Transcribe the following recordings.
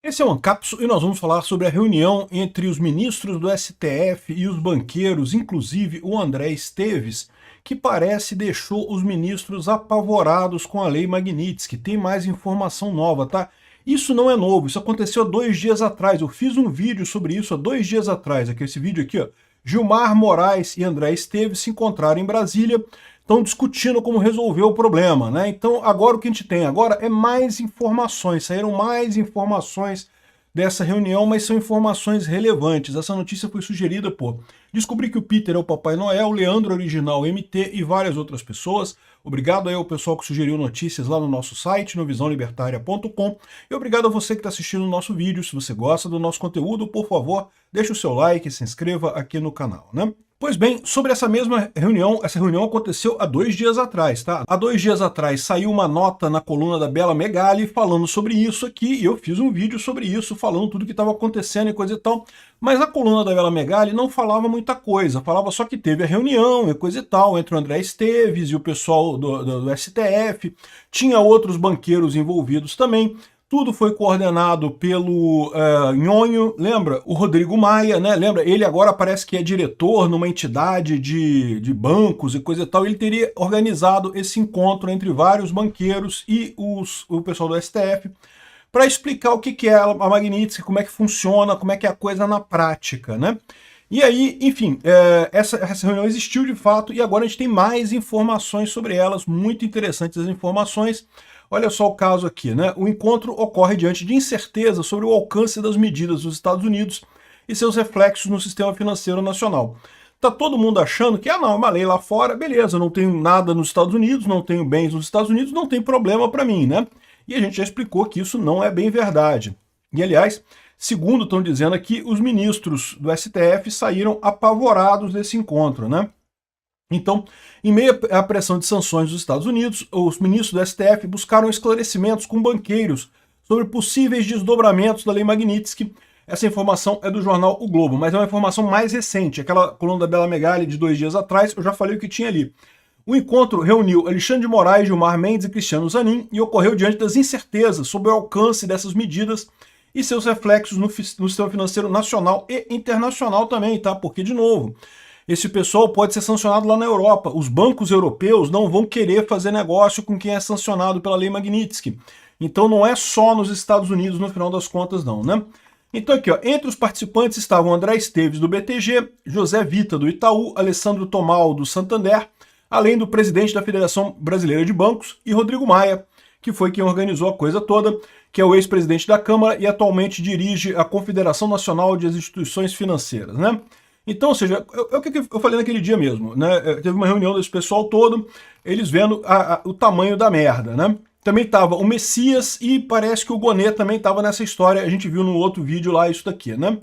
Esse é o Ancapso e nós vamos falar sobre a reunião entre os ministros do STF e os banqueiros, inclusive o André Esteves, que parece deixou os ministros apavorados com a lei Magnitsky. Tem mais informação nova, tá? Isso não é novo, isso aconteceu há 2 dias atrás. Eu fiz um vídeo sobre isso há 2 dias atrás. Aqui, esse vídeo aqui, ó. Gilmar Moraes e André Esteves se encontraram em Brasília, estão discutindo como resolver o problema, né? Então, agora o que a gente tem agora é mais informações, saíram mais informações dessa reunião, mas são informações relevantes. Essa notícia foi sugerida por Descobri que o Peter é o Papai Noel, Leandro Original MT e várias outras pessoas. Obrigado aí ao pessoal que sugeriu notícias lá no nosso site, no visãolibertaria.com. E obrigado a você que está assistindo o nosso vídeo. Se você gosta do nosso conteúdo, por favor, deixe o seu like e se inscreva aqui no canal, né? Pois bem, sobre essa mesma reunião, essa reunião aconteceu há 2 dias atrás, tá? Há 2 dias atrás saiu uma nota na coluna da Bela Megali falando sobre isso aqui, e eu fiz um vídeo sobre isso, falando tudo que estava acontecendo e coisa e tal, mas a coluna da Bela Megali não falava muita coisa, falava só que teve a reunião e coisa e tal, entre o André Esteves e o pessoal do STF, tinha outros banqueiros envolvidos também. Tudo foi coordenado pelo Nhonho, lembra? O Rodrigo Maia, né? Lembra? Ele agora parece que é diretor numa entidade de bancos e coisa e tal. Ele teria organizado esse encontro entre vários banqueiros e o pessoal do STF para explicar o que é a Magnitsky, como é que funciona, como é que é a coisa na prática, né? E aí, enfim, essa reunião existiu de fato e agora a gente tem mais informações sobre elas, muito interessantes as informações. Olha só o caso aqui, né? O encontro ocorre diante de incerteza sobre o alcance das medidas dos Estados Unidos e seus reflexos no sistema financeiro nacional. Tá todo mundo achando que, não, é uma lei lá fora, beleza, não tenho nada nos Estados Unidos, não tenho bens nos Estados Unidos, não tem problema para mim, né? E a gente já explicou que isso não é bem verdade. E, aliás, segundo estão dizendo aqui, os ministros do STF saíram apavorados desse encontro, né? Então, em meio à pressão de sanções dos Estados Unidos, os ministros do STF buscaram esclarecimentos com banqueiros sobre possíveis desdobramentos da Lei Magnitsky. Essa informação é do jornal O Globo, mas é uma informação mais recente. Aquela coluna da Bela Megali de 2 dias atrás, eu já falei o que tinha ali. O encontro reuniu Alexandre de Moraes, Gilmar Mendes e Cristiano Zanin e ocorreu diante das incertezas sobre o alcance dessas medidas e seus reflexos no sistema financeiro nacional e internacional também, tá? Porque, de novo, esse pessoal pode ser sancionado lá na Europa. Os bancos europeus não vão querer fazer negócio com quem é sancionado pela Lei Magnitsky. Então não é só nos Estados Unidos, no final das contas, não, né? Então aqui, ó, entre os participantes estavam André Esteves, do BTG, José Vita, do Itaú, Alessandro Tomal, do Santander, além do presidente da Federação Brasileira de Bancos, e Rodrigo Maia, que foi quem organizou a coisa toda, que é o ex-presidente da Câmara e atualmente dirige a Confederação Nacional de Instituições Financeiras, né? Então, ou seja, é o que eu falei naquele dia mesmo, né? Teve uma reunião desse pessoal todo, eles vendo o tamanho da merda, né? Também estava o Messias e parece que o Gonê também estava nessa história, a gente viu no outro vídeo lá isso daqui, né?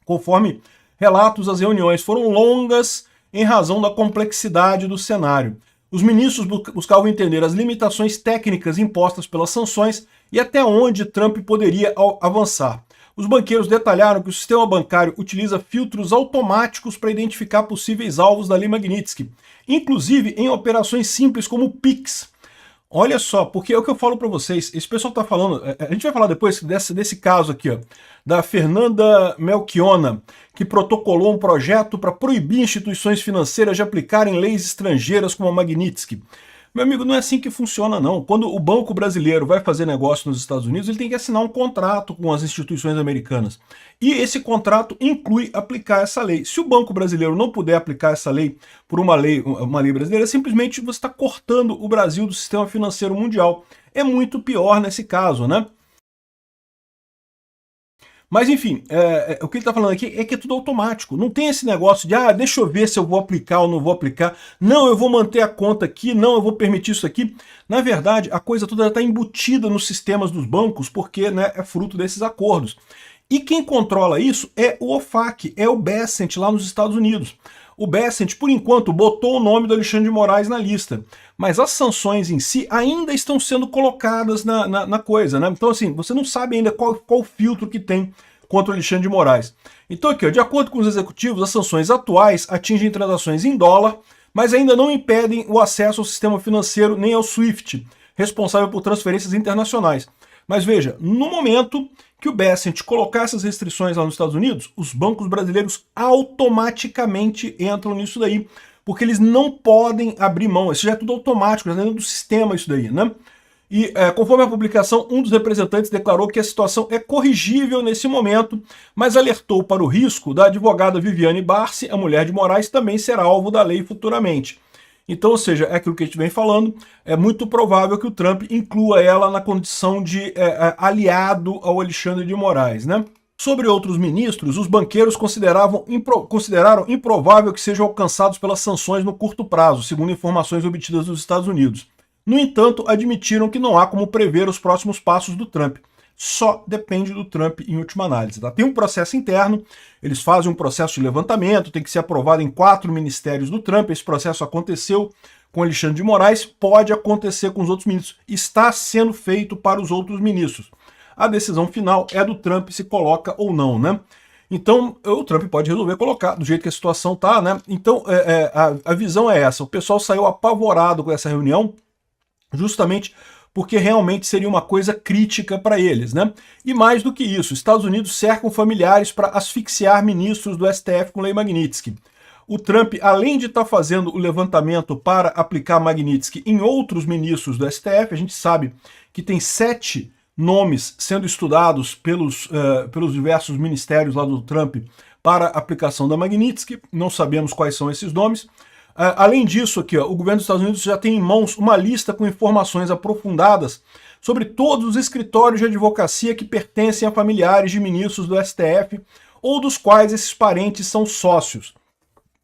Conforme relatos, as reuniões foram longas em razão da complexidade do cenário. Os ministros buscavam entender as limitações técnicas impostas pelas sanções e até onde Trump poderia avançar. Os banqueiros detalharam que o sistema bancário utiliza filtros automáticos para identificar possíveis alvos da Lei Magnitsky, inclusive em operações simples como o PIX. Olha só, porque é o que eu falo para vocês, esse pessoal está falando, a gente vai falar depois desse caso aqui, ó, da Fernanda Melchiona, que protocolou um projeto para proibir instituições financeiras de aplicarem leis estrangeiras como a Magnitsky. Meu amigo, não é assim que funciona, não. Quando o banco brasileiro vai fazer negócio nos Estados Unidos, ele tem que assinar um contrato com as instituições americanas. E esse contrato inclui aplicar essa lei. Se o banco brasileiro não puder aplicar essa lei por uma lei brasileira, simplesmente você está cortando o Brasil do sistema financeiro mundial. É muito pior nesse caso, né? Mas enfim, o que ele está falando aqui é que é tudo automático. Não tem esse negócio de, deixa eu ver se eu vou aplicar ou não vou aplicar. Não, eu vou manter a conta aqui, não, eu vou permitir isso aqui. Na verdade, a coisa toda está embutida nos sistemas dos bancos, porque, né, é fruto desses acordos. E quem controla isso é o OFAC, é o BESCENT lá nos Estados Unidos. O BESCENT, por enquanto, botou o nome do Alexandre de Moraes na lista, mas as sanções em si ainda estão sendo colocadas na coisa, né? Então, assim, você não sabe ainda qual filtro que tem contra o Alexandre de Moraes. Então, aqui, ó, de acordo com os executivos, as sanções atuais atingem transações em dólar, mas ainda não impedem o acesso ao sistema financeiro nem ao SWIFT, responsável por transferências internacionais. Mas veja, no momento que o Bessent colocar essas restrições lá nos Estados Unidos, os bancos brasileiros automaticamente entram nisso daí, porque eles não podem abrir mão. Isso já é tudo automático, já é dentro do sistema isso daí, né? E conforme a publicação, um dos representantes declarou que a situação é corrigível nesse momento, mas alertou para o risco da advogada Viviane Barsi, a mulher de Moraes, também ser alvo da lei futuramente. Então, ou seja, é aquilo que a gente vem falando, é muito provável que o Trump inclua ela na condição de aliado ao Alexandre de Moraes, né? Sobre outros ministros, os banqueiros consideraram improvável que sejam alcançados pelas sanções no curto prazo, segundo informações obtidas dos Estados Unidos. No entanto, admitiram que não há como prever os próximos passos do Trump. Só depende do Trump em última análise. Tá? Tem um processo interno, eles fazem um processo de levantamento, tem que ser aprovado em 4 ministérios do Trump. Esse processo aconteceu com Alexandre de Moraes, pode acontecer com os outros ministros. Está sendo feito para os outros ministros. A decisão final é do Trump se coloca ou não, né? Então, o Trump pode resolver colocar do jeito que a situação tá, né? Então, a visão é essa. O pessoal saiu apavorado com essa reunião, justamente porque realmente seria uma coisa crítica para eles, né? E mais do que isso, Estados Unidos cercam familiares para asfixiar ministros do STF com lei Magnitsky. O Trump, além de estar fazendo o levantamento para aplicar Magnitsky em outros ministros do STF, a gente sabe que tem 7 nomes sendo estudados pelos diversos ministérios lá do Trump para aplicação da Magnitsky, não sabemos quais são esses nomes. Além disso, aqui, ó, o governo dos Estados Unidos já tem em mãos uma lista com informações aprofundadas sobre todos os escritórios de advocacia que pertencem a familiares de ministros do STF ou dos quais esses parentes são sócios.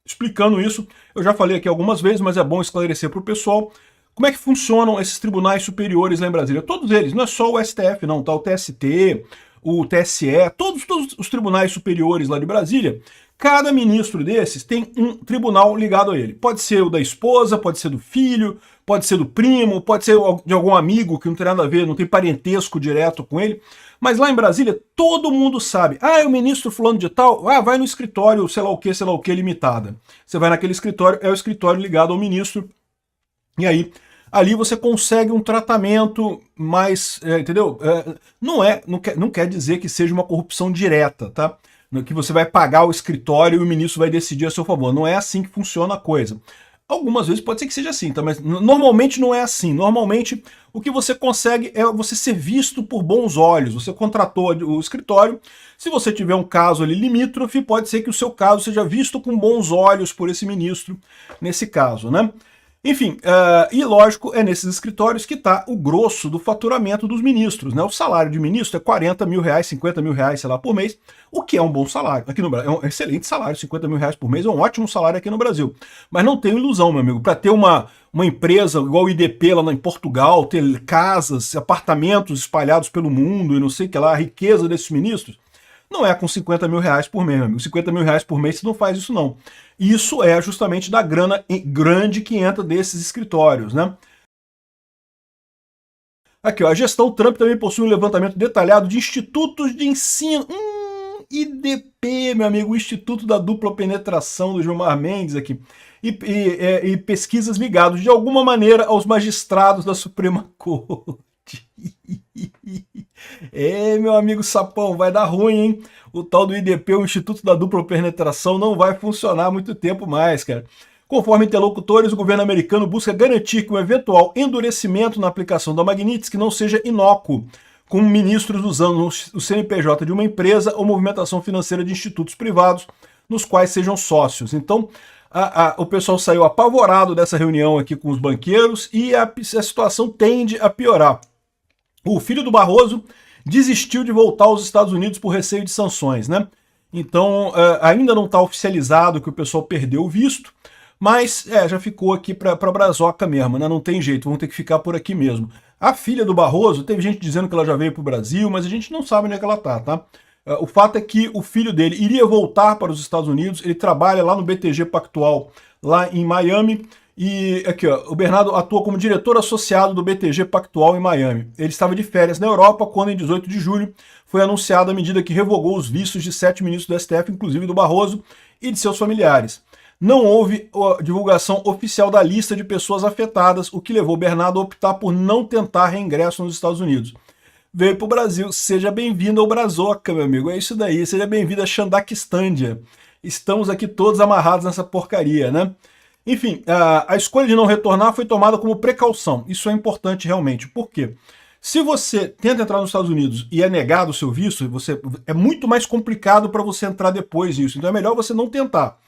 Explicando isso, eu já falei aqui algumas vezes, mas é bom esclarecer para o pessoal como é que funcionam esses tribunais superiores lá em Brasília. Todos eles, não é só o STF não, tá? O TST, o TSE, todos os tribunais superiores lá de Brasília. Cada ministro desses tem um tribunal ligado a ele. Pode ser o da esposa, pode ser do filho, pode ser do primo, pode ser de algum amigo que não tem nada a ver, não tem parentesco direto com ele. Mas lá em Brasília, todo mundo sabe. Ah, é o ministro fulano de tal? Ah, vai no escritório, sei lá o que, limitada. Você vai naquele escritório, é o escritório ligado ao ministro. E aí, ali você consegue um tratamento mais, entendeu? Não quer dizer que seja uma corrupção direta, tá? Que você vai pagar o escritório e o ministro vai decidir a seu favor. Não é assim que funciona a coisa. Algumas vezes pode ser que seja assim, tá? Mas normalmente não é assim. Normalmente o que você consegue é você ser visto por bons olhos. Você contratou o escritório, se você tiver um caso ali limítrofe, pode ser que o seu caso seja visto com bons olhos por esse ministro, nesse caso, né? Enfim, e lógico, é nesses escritórios que está o grosso do faturamento dos ministros, né? O salário de ministro é 40 mil reais, 50 mil reais, sei lá, por mês, o que é um bom salário. Aqui no Brasil, é um excelente salário, 50 mil reais por mês é um ótimo salário aqui no Brasil. Mas não tenho ilusão, meu amigo, para ter uma empresa igual o IDP lá em Portugal, ter casas, apartamentos espalhados pelo mundo e não sei o que lá, a riqueza desses ministros, não é com 50 mil reais por mês, meu amigo. 50 mil reais por mês você não faz isso, não. Isso é justamente da grana grande que entra desses escritórios, né? Aqui, ó, a gestão Trump também possui um levantamento detalhado de institutos de ensino. IDP, meu amigo, o Instituto da Dupla Penetração do Gilmar Mendes aqui. E pesquisas ligadas, de alguma maneira, aos magistrados da Suprema Corte. Meu amigo Sapão, vai dar ruim, hein? O tal do IDP, o Instituto da Dupla Penetração, não vai funcionar muito tempo mais, cara. Conforme interlocutores, o governo americano busca garantir que um eventual endurecimento na aplicação da Magnitsky não seja inócuo, com ministros usando o CNPJ de uma empresa ou movimentação financeira de institutos privados, nos quais sejam sócios. Então, o pessoal saiu apavorado dessa reunião aqui com os banqueiros e a situação tende a piorar. O filho do Barroso desistiu de voltar aos Estados Unidos por receio de sanções, né? Então, ainda não está oficializado que o pessoal perdeu o visto, mas já ficou aqui para Brazoca mesmo, né? Não tem jeito, vão ter que ficar por aqui mesmo. A filha do Barroso, teve gente dizendo que ela já veio para o Brasil, mas a gente não sabe onde é que ela tá? O fato é que o filho dele iria voltar para os Estados Unidos, ele trabalha lá no BTG Pactual, lá em Miami, e aqui, ó, o Bernardo atua como diretor associado do BTG Pactual em Miami. Ele estava de férias na Europa quando, em 18 de julho, foi anunciada a medida que revogou os vistos de 7 ministros do STF, inclusive do Barroso, e de seus familiares. Não houve a divulgação oficial da lista de pessoas afetadas, o que levou Bernardo a optar por não tentar reingresso nos Estados Unidos. veio pro Brasil. Seja bem-vindo ao Brazoca, meu amigo. É isso daí. Seja bem-vindo a Xandaquistândia. Estamos aqui todos amarrados nessa porcaria, né? Enfim, a escolha de não retornar foi tomada como precaução. Isso é importante realmente. Por quê? Se você tenta entrar nos Estados Unidos e é negado o seu visto, é muito mais complicado para você entrar depois disso. Então é melhor você não tentar.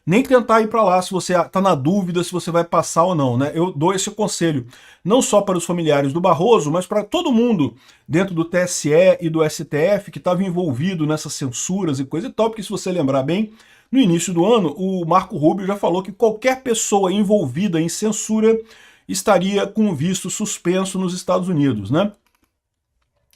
Nem tentar ir para lá se você está na dúvida se você vai passar ou não, né? Eu dou esse conselho não só para os familiares do Barroso, mas para todo mundo dentro do TSE e do STF que estava envolvido nessas censuras e coisa e tal, porque se você lembrar bem, no início do ano, o Marco Rubio já falou que qualquer pessoa envolvida em censura estaria com o visto suspenso nos Estados Unidos, né?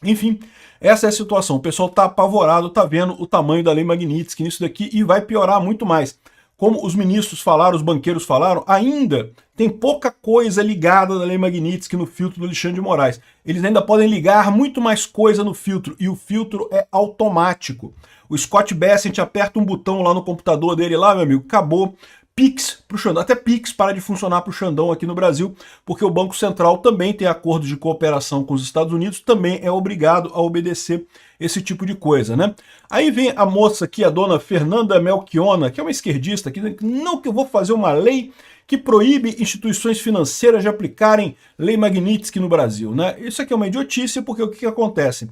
Enfim, essa é a situação. O pessoal está apavorado, está vendo o tamanho da Lei Magnitsky nisso daqui e vai piorar muito mais. Como os ministros falaram, os banqueiros falaram, ainda tem pouca coisa ligada da Lei Magnitsky no filtro do Alexandre de Moraes. Eles ainda podem ligar muito mais coisa no filtro, e o filtro é automático. O Scott Bessent aperta um botão lá no computador dele, lá, meu amigo, acabou. Pix para o Xandão, até Pix para de funcionar para o Xandão aqui no Brasil, porque o Banco Central também tem acordos de cooperação com os Estados Unidos, também é obrigado a obedecer esse tipo de coisa, né? Aí vem a moça aqui, a dona Fernanda Melchiona, que é uma esquerdista, que não, que eu vou fazer uma lei que proíbe instituições financeiras de aplicarem Lei Magnitsky no Brasil, né? Isso aqui é uma idiotice, porque o que acontece?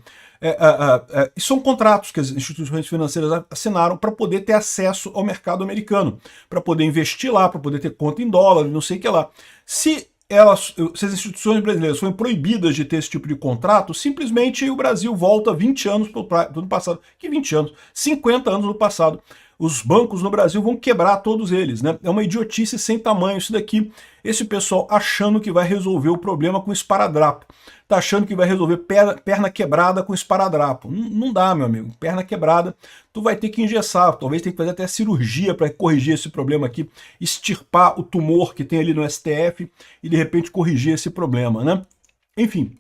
São contratos que as instituições financeiras assinaram para poder ter acesso ao mercado americano, para poder investir lá, para poder ter conta em dólar, não sei o que lá. Se as instituições brasileiras forem proibidas de ter esse tipo de contrato, simplesmente o Brasil volta 20 anos do passado. Que 20 anos? 50 anos no passado. Os bancos no Brasil vão quebrar todos eles, né? É uma idiotice sem tamanho isso daqui. Esse pessoal achando que vai resolver o problema com esparadrapo. Tá achando que vai resolver perna quebrada com esparadrapo. Não dá, meu amigo. Perna quebrada, tu vai ter que engessar. Talvez tenha que fazer até cirurgia para corrigir esse problema aqui. Extirpar o tumor que tem ali no STF e de repente corrigir esse problema, né? Enfim.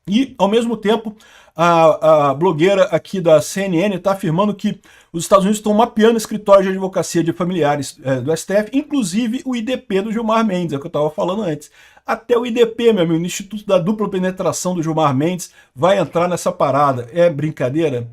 E, ao mesmo tempo, a blogueira aqui da CNN está afirmando que os Estados Unidos estão mapeando escritórios de advocacia de familiares do STF, inclusive o IDP do Gilmar Mendes, é o que eu estava falando antes. Até o IDP, meu amigo, o Instituto da Dupla Penetração do Gilmar Mendes, vai entrar nessa parada. É brincadeira?